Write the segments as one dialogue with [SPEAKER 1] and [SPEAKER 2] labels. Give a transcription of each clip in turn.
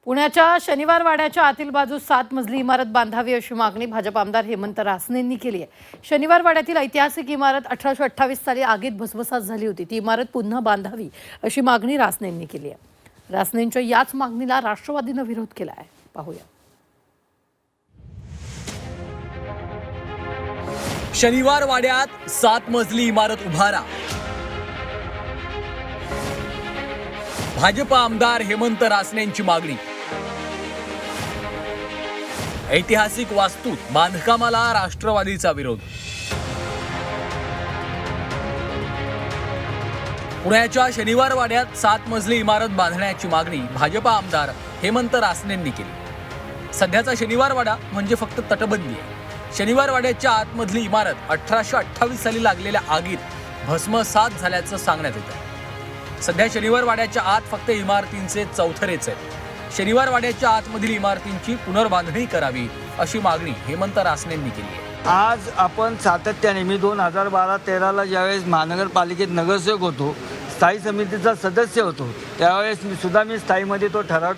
[SPEAKER 1] पुण्याच्या शनिवार वाड्याच्या आतील बाजूस 7 मजली इमारत बांधावी अशी मागणी भाजप आमदार हेमंत रासनेंनी केली आहे। शनिवार वाड्यातील ऐतिहासिक इमारत 1828 साली आगीत भस्मसात झाली होती। ती इमारत पुन्हा बांधावी अशी मागणी रासनेंनी केली आहे। रासनेंच्या याच मागणीला राष्ट्रवादीने विरोध केला आहे। पाहूया।
[SPEAKER 2] शनिवार वाड्यात 7 मजली इमारत उभारा। भाजप आमदार हेमंत रासनेंची मागणी। ऐतिहासिक वास्तूत बांधकामाला राष्ट्रवादीचा विरोध। पुण्याच्या शनिवार वाड्यात 7 मजली इमारत बांधण्याची मागणी भाजप आमदार हेमंत रासनेंनी केली। सध्याचा शनिवार वाडा म्हणजे फक्त तटबंदी आहे। शनिवार वाड्याच्या आतमधली इमारत 1828 साली लागलेल्या आगीत भस्मसात झाल्याचं सांगण्यात येतं। सध्या शनिवार वाड्याच्या आत फक्त इमारतींचे चौथरेच आहेत। शनिवार वाड्याच्या आतमधील इमारतींची पुनर्बांधणी करावी अशी मागणी हेमंत रासनेंनी केली आहे।
[SPEAKER 3] आज आपण सातत्याने मी 2012-13ला ज्यावेळेस महानगरपालिकेत नगरसेवक होतो, स्थायी समितीचा सदस्य होतो, त्यावेळेस मी स्थायीमध्ये तो ठराव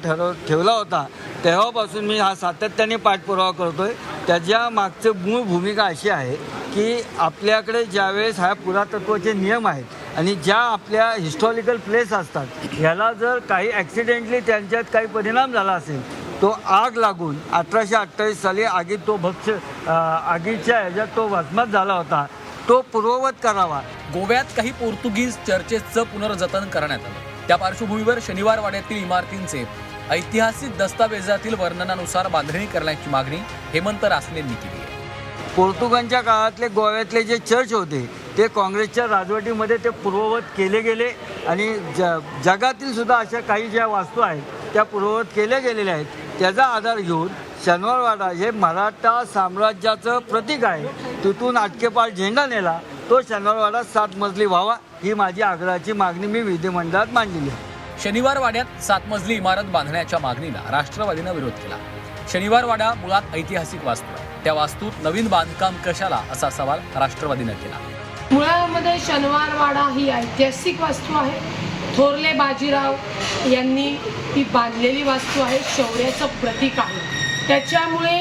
[SPEAKER 3] ठेवला होता। तेव्हापासून मी हा सातत्याने पाठपुरावा करतोय। त्याच्या मागचं मूळ भूमिका अशी आहे की आपल्याकडे ज्यावेळेस हा पुरातत्वाचे नियम आहेत आणि ज्या आपल्या हिस्टॉरिकल प्लेस असतात, ह्याला जर काही ॲक्सिडेंटली त्यांच्यात काही परिणाम झाला असेल, तो आग लागून 1828 साली आगीत तो आगीच्या ह्याच्यात तो भस्मात झाला होता, तो पूर्ववत करावा।
[SPEAKER 2] गोव्यात काही पोर्तुगीज चर्चेसचं पुनर्जतन करण्यात आलं। त्या पार्श्वभूमीवर शनिवार वाड्यातील इमारतींचे ऐतिहासिक दस्तावेजातील वर्णनानुसार बांधणी करण्याची मागणी हेमंत रासनेंनी केली आहे।
[SPEAKER 3] पोर्तुगालच्या काळातले गोव्यातले जे चर्च होते ते काँग्रेसच्या राजवटीमध्ये ते पूर्ववत केले गेले आणि जगातील सुद्धा अशा काही ज्या वास्तू आहेत त्या पूर्ववत केल्या गेलेल्या आहेत। त्याचा आधार घेऊन शनिवार वाडा हे मराठा साम्राज्याचं प्रतीक आहे। तिथून आटकेपार झेंडा नेला तो शनिवार वाडा 7 मजली व्हावा, ही माझी आग्रहाची मागणी मी विधिमंडळात मांडलेली आहे।
[SPEAKER 2] शनिवार वाड्यात 7 मजली इमारत बांधण्याच्या मागणीला राष्ट्रवादीने विरोध केला। शनिवार वाडा मुळात ऐतिहासिक वास्तू आहे, त्या वास्तूत नवीन बांधकाम कशाला असा सवाल राष्ट्रवादीने केला।
[SPEAKER 4] मुळामध्ये शनिवार वाडा ही ऐतिहासिक वास्तू आहे। थोरले बाजीराव यांनी ती बांधलेली वास्तू आहे, शौर्याचं प्रतीक आहे। त्याच्यामुळे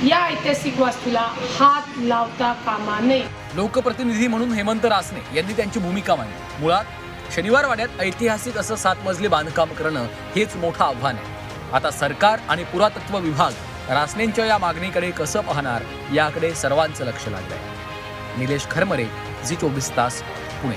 [SPEAKER 4] या ऐतिहासिक वास्तूला हात लावता कामा नये।
[SPEAKER 2] लोकप्रतिनिधी म्हणून हेमंत रासने यांनी त्यांची भूमिका मांडली। मुळात शनिवार वाड्यात ऐतिहासिक असं 7 मजली बांधकाम करणं हेच मोठं आव्हान आहे। आता सरकार आणि पुरातत्व विभाग रासनेंच्या या मागणीकडे कसं पाहणार याकडे सर्वांचं लक्ष लागलंय। निलेश खरमरे, झी 24 तास, पुणे।